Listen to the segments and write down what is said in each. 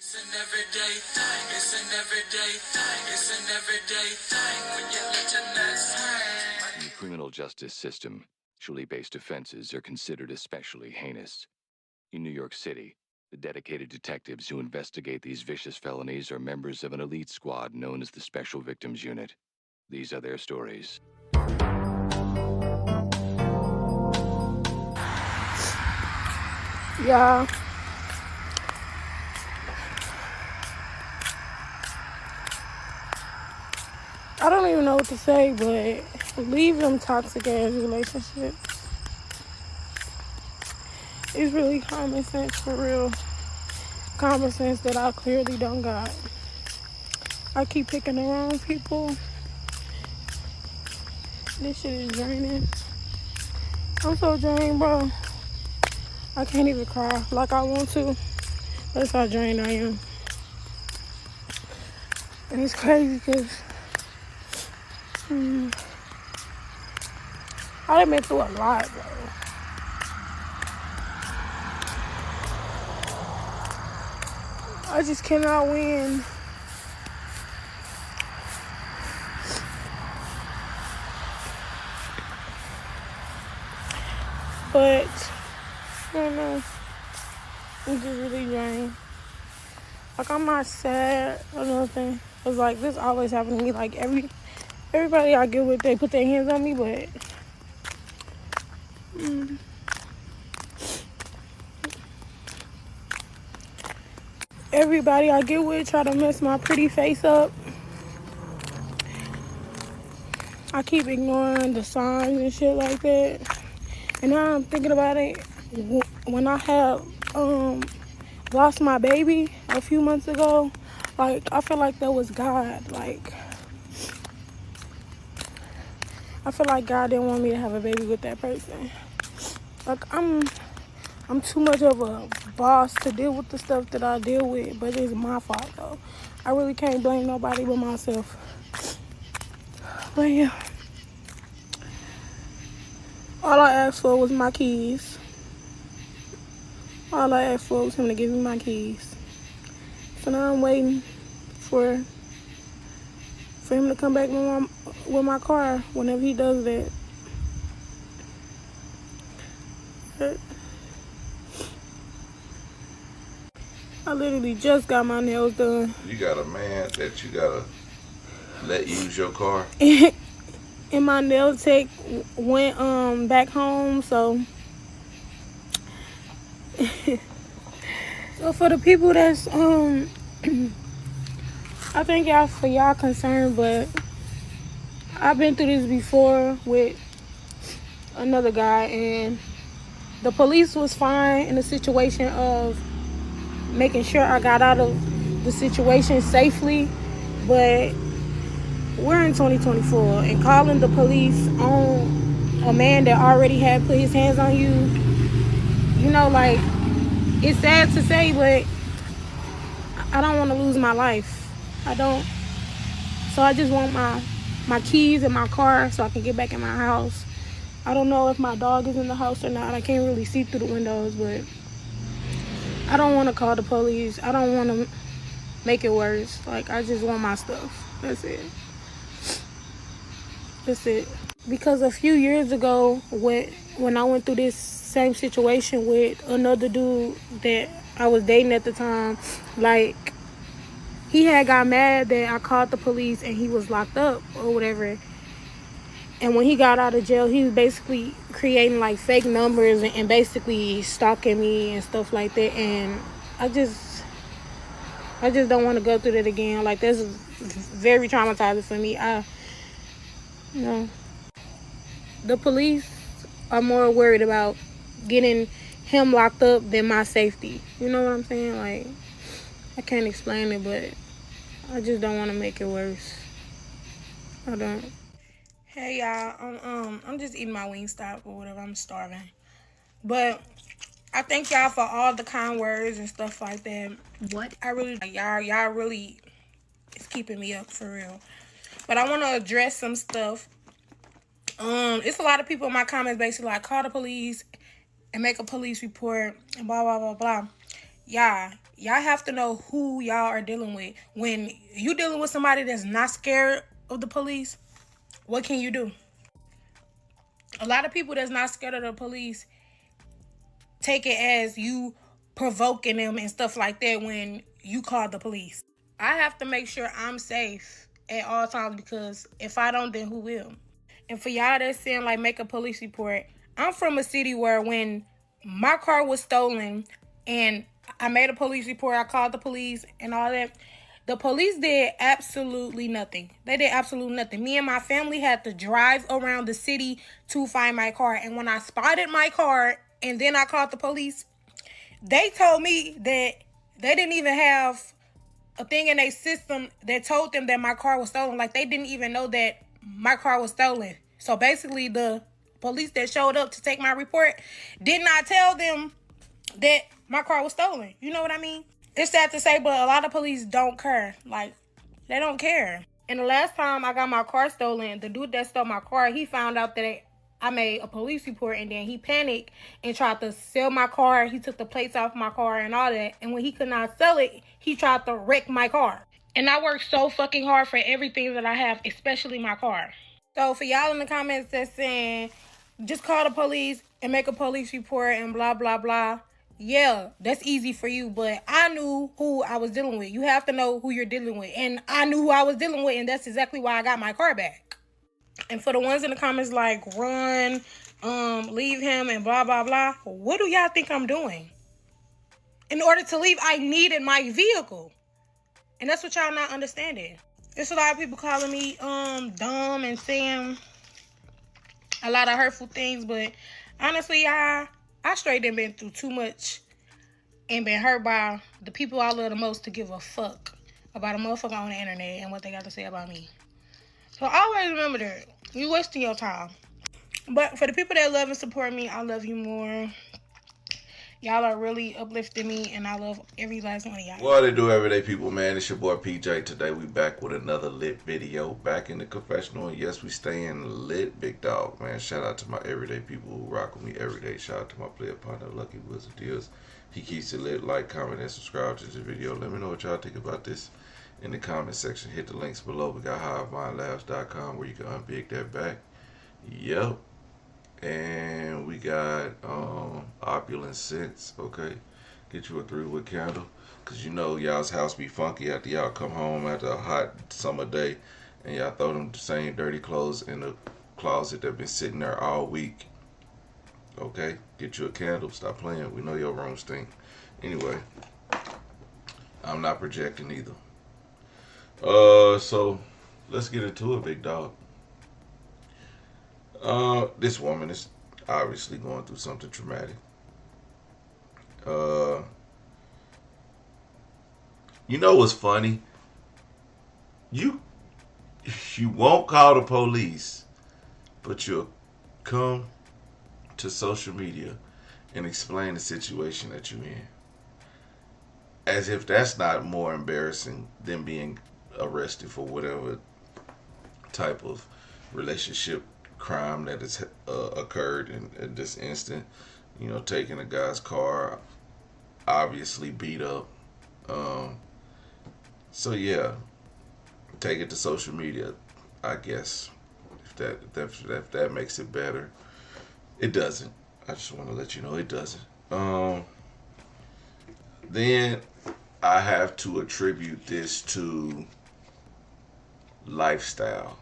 It's an everyday thing. It's an everyday thing. It's an everyday thing when you let your nuts hang. In the criminal justice system, sexually-based offenses are considered especially heinous. In New York City, the dedicated detectives who investigate these vicious felonies are members of an elite squad known as the Special Victims Unit. These are their stories. Yeah. I don't even know what to say, but leave them toxic ass relationships. It's really common sense for real. Common sense that I clearly don't got. I keep picking the wrong people. This shit is draining. I'm so drained, bro. I can't even cry like I want to. That's how drained I am. And it's crazy because I done been through a lot, bro. I just cannot win. But I don't know. I'm just really drained. Like, I'm not sad or nothing. Cause like this always happens to me. Like everybody I get with, they put their hands on me, but everybody I get with try to mess my pretty face up. I keep ignoring the signs and shit like that. And now I'm thinking about it. When I had lost my baby a few months ago, like I feel like that was God. Like I feel like God didn't want me to have a baby with that person. Like I'm too much of a boss to deal with the stuff that I deal with, but it's my fault though. I really can't blame nobody but myself. But yeah, all I asked for was my keys. All I asked for was him to give me my keys. So now I'm waiting for him to come back with my car whenever he does that. But I literally just got my nails done. You got a man that you gotta let use your car? And my nail tech went back home, so so for the people that's I think y'all for y'all concerned, but I've been through this before with another guy, and the police was fine in the situation of making sure I got out of the situation safely, but we're in 2024 and calling the police on a man that already had put his hands on you, you know, like, it's sad to say, but I don't want to lose my life. I don't. So I just want my keys and my car so I can get back in my house. I don't know if my dog is in the house or not. I can't really see through the windows, but I don't want to call the police. I don't want to make it worse. Like, I just want my stuff. That's it. That's it. Because a few years ago, when I went through this same situation with another dude that I was dating at the time, like, he had got mad that I called the police and he was locked up or whatever. And when he got out of jail, he was basically creating like fake numbers and basically stalking me and stuff like that. And I just don't want to go through that again. Like, that's very traumatizing for me. You know, the police are more worried about getting him locked up than my safety. You know what I'm saying? Like, I can't explain it, but I just don't want to make it worse. I don't. Hey y'all, I'm just eating my Wingstop or whatever. I'm starving, but I thank y'all for all the kind words and stuff like that. What I really y'all really is keeping me up for real. But I want to address some stuff. It's a lot of people in my comments basically like, call the police and make a police report and blah blah blah blah. Yeah, y'all have to know who y'all are dealing with. When you dealing with somebody that's not scared of the police, what can you do? A lot of people that's not scared of the police take it as you provoking them and stuff like that when you call the police. I have to make sure I'm safe at all times, because if I don't, then who will? And for y'all that's saying like make a police report, I'm from a city where when my car was stolen and I made a police report, I called the police and all that, the police did absolutely nothing. They did absolutely nothing. Me and my family had to drive around the city to find my car. And when I spotted my car and then I called the police, they told me that they didn't even have a thing in their system that told them that my car was stolen. Like, they didn't even know that my car was stolen. So basically, the police that showed up to take my report did not tell them that my car was stolen. You know what I mean? It's sad to say, but a lot of police don't care. Like, they don't care. And the last time I got my car stolen, the dude that stole my car, he found out that I made a police report, and then he panicked and tried to sell my car. He took the plates off my car and all that. And when he could not sell it, he tried to wreck my car. And I work so fucking hard for everything that I have, especially my car. So for y'all in the comments that's saying, just call the police and make a police report and blah, blah, blah. Yeah, that's easy for you, but I knew who I was dealing with. You have to know who you're dealing with. And I knew who I was dealing with, and that's exactly why I got my car back. And for the ones in the comments like, run, leave him and blah, blah, blah. What do y'all think I'm doing? In order to leave, I needed my vehicle. And that's what y'all not understanding. There's a lot of people calling me dumb and saying a lot of hurtful things, but honestly, I straight done been through too much and been hurt by the people I love the most to give a fuck about a motherfucker on the internet and what they got to say about me. So always remember that. You wasting your time. But for the people that love and support me, I love you more. Y'all are really uplifting me, and I love every last one of y'all. What it do, everyday people, man? It's your boy PJ. Today we back with another lit video. Back in the confessional, and yes, we staying lit, big dog, man. Shout out to my everyday people who rock with me every day. Shout out to my player partner, Lucky Wizard Deals. He keeps it lit. Like, comment, and subscribe to the video. Let me know what y'all think about this in the comment section. Hit the links below. We got HiveMindLabs.com where you can unbig that back. Yep. And we got Opulence Scents, okay? Get you a 3-wick candle. Because you know y'all's house be funky after y'all come home after a hot summer day. And y'all throw them same dirty clothes in the closet that been sitting there all week. Okay? Get you a candle. Stop playing. We know your room stink. Anyway. I'm not projecting either. So let's get into it, big dog. This woman is obviously going through something traumatic. You know what's funny? You won't call the police, but you'll come to social media and explain the situation that you're in. As if that's not more embarrassing than being arrested for whatever type of relationship crime that has occurred in this instant. You know, taking a guy's car, obviously beat up. So yeah, take it to social media, I guess. If that makes it better. It doesn't. I just want to let you know it doesn't. Then I have to attribute this to lifestyle.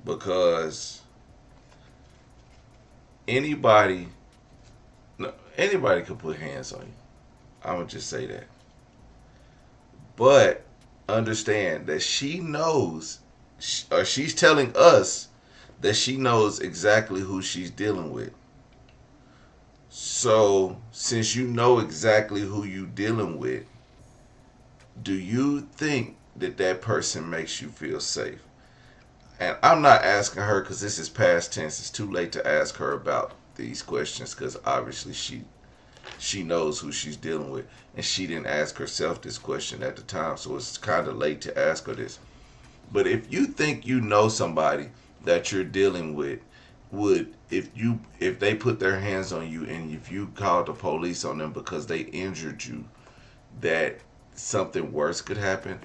Because anybody could put hands on you. I'm going to just say that. But understand that she knows, or she's telling us that she knows exactly who she's dealing with. So, since you know exactly who you're dealing with, do you think that person makes you feel safe? And I'm not asking her because this is past tense. It's too late to ask her about these questions because obviously she knows who she's dealing with. And she didn't ask herself this question at the time. So it's kind of late to ask her this. But if you think you know somebody that you're dealing with would, if they put their hands on you and if you called the police on them because they injured you, that something worse could happen.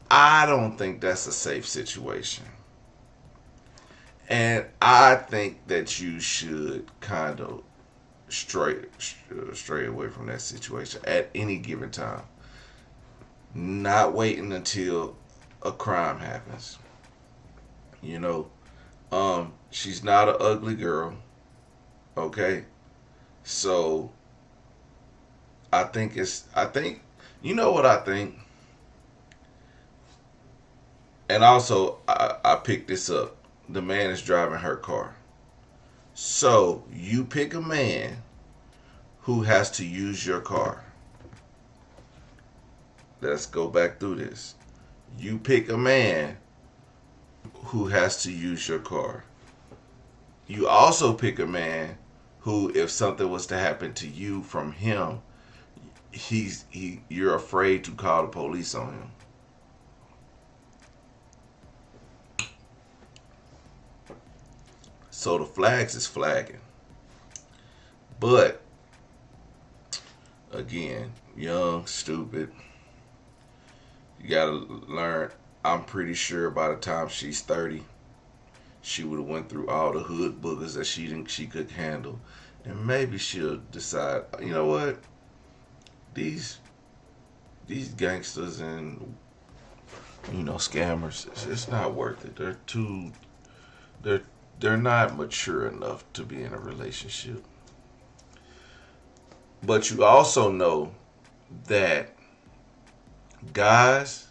I don't think that's a safe situation. And I think that you should kind of stray away from that situation at any given time. Not waiting until a crime happens. You know, she's not an ugly girl. Okay, so I think, you know what I think, and also I picked this up. The man is driving her car. So you pick a man who has to use your car. Let's go back through this. You pick a man who has to use your car. You also pick a man who, if something was to happen to you from him, you're afraid to call the police on him. So the flags is flagging. But again, young, stupid. You gotta learn. I'm pretty sure by the time she's 30, she would have went through all the hood boogers that she could handle, and maybe she'll decide, you know what, these gangsters and scammers, it's not worth it. They're not mature enough to be in a relationship. But you also know that guys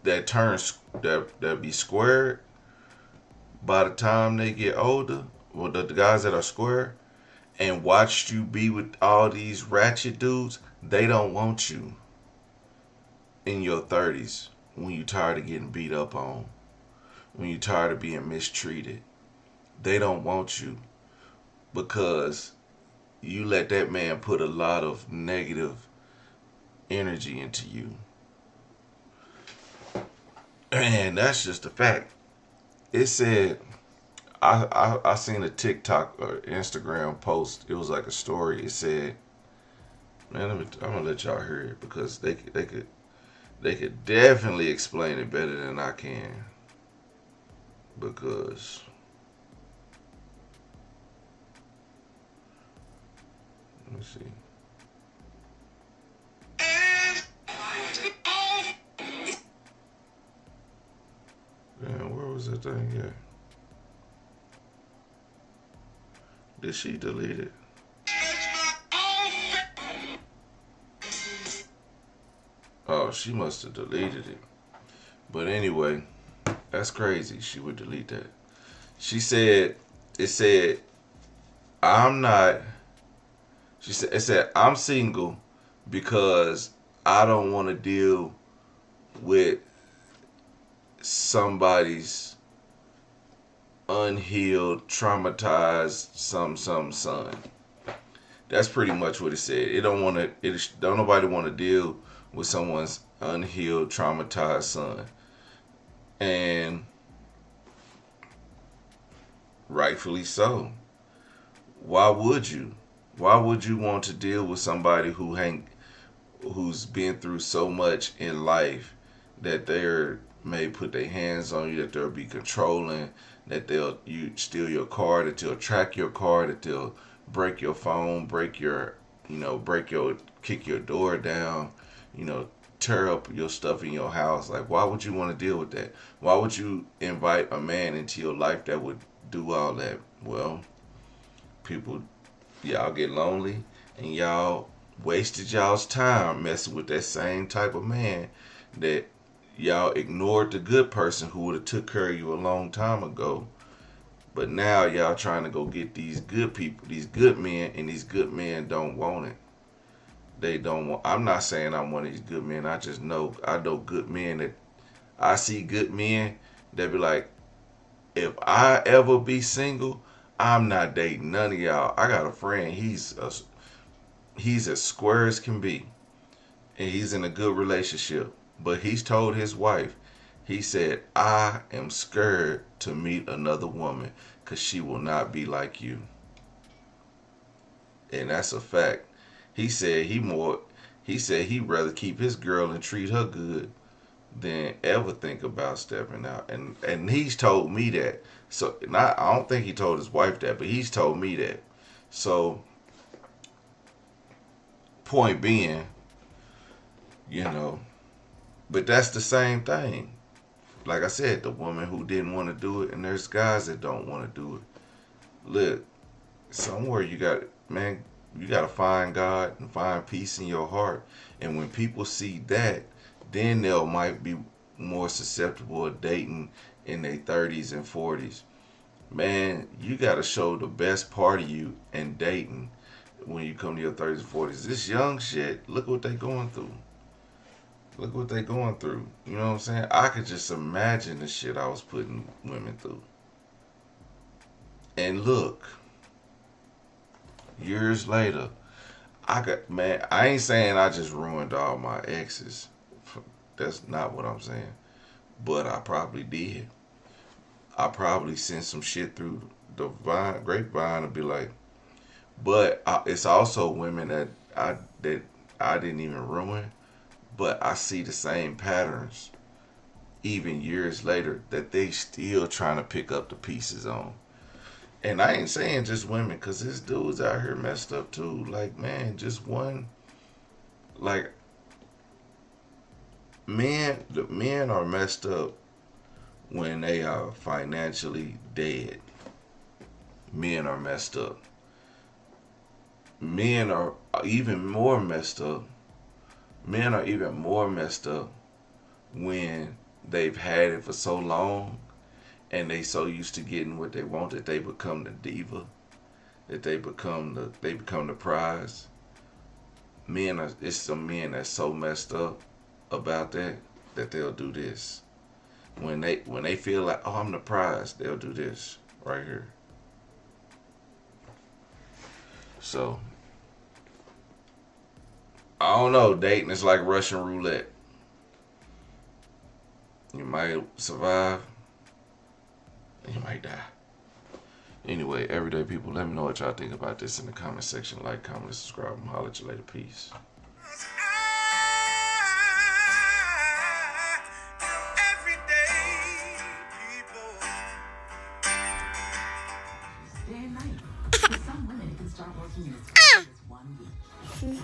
that that be squared by the time they get older, well, the guys that are square and watched you be with all these ratchet dudes, they don't want you in your 30s when you're tired of getting beat up on, when you're tired of being mistreated. They don't want you because you let that man put a lot of negative energy into you. And that's just a fact. It said, I seen a TikTok or Instagram post. It was like a story. It said, man, I'm gonna let y'all hear it because they could definitely explain it better than I can. Because let me see. Man, where was that thing at? Did she delete it? Oh, she must have deleted it. But anyway, that's crazy. She would delete that. It said, I'm not, it said, I'm single because I don't want to deal with somebody's unhealed, traumatized some son. That's pretty much what it said. Don't nobody want to deal with someone's unhealed, traumatized son. And rightfully so. Why would you? Why would you want to deal with somebody who's been through so much in life that may put their hands on you, that they'll be controlling, that you steal your car, that they'll track your car, that they'll break your phone, kick your door down, tear up your stuff in your house? Like, why would you want to deal with that? Why would you invite a man into your life that would do all that? Well, y'all get lonely and y'all wasted y'all's time messing with that same type of man that y'all ignored the good person who would have took care of you a long time ago. But now y'all trying to go get these good people, these good men, and these good men don't want it. They don't want. I'm not saying I'm one of these good men. I know good men that I see good men that be like, if I ever be single, I'm not dating none of y'all. I got a friend. He's as square as can be, and he's in a good relationship. But he's told his wife, He said, I am scared to meet another woman because she will not be like you. And that's a fact. He said he'd rather keep his girl and treat her good than ever think about stepping out. And he's told me that. So I don't think he told his wife that, but he's told me that. So point being, you know, but that's the same thing. Like I said, the woman who didn't want to do it, and there's guys that don't want to do it. Look, somewhere you got, man, you got to find God and find peace in your heart. And when people see that, then they might be more susceptible of dating in their 30s and 40s. Man, you got to show the best part of you and dating when you come to your 30s and 40s. This young shit, look what they going through. Look what they going through. You know what I'm saying? I could just imagine the shit I was putting women through. And look, years later, I ain't saying I just ruined all my exes. That's not what I'm saying. But I probably did. I probably sent some shit through the grapevine to be like, but it's also women that I didn't even ruin, but I see the same patterns even years later that they still trying to pick up the pieces on. And I ain't saying just women, because there's dudes out here messed up too. Like, man, just one. Like, the men are messed up when they are financially dead. Men are messed up. Men are even more messed up. Men are even more messed up when they've had it for so long and they so used to getting what they want that they become the diva, that they become the prize. It's some men that's so messed up about that they'll do this. When they feel like, oh, I'm the prize, they'll do this right here. So I don't know, dating is like Russian roulette. You might survive, and you might die. Anyway, everyday people, let me know what y'all think about this in the comment section. Like, comment, subscribe, and holler at you later. Peace. Day and night. For some women, it can start working in as fast as 1 week.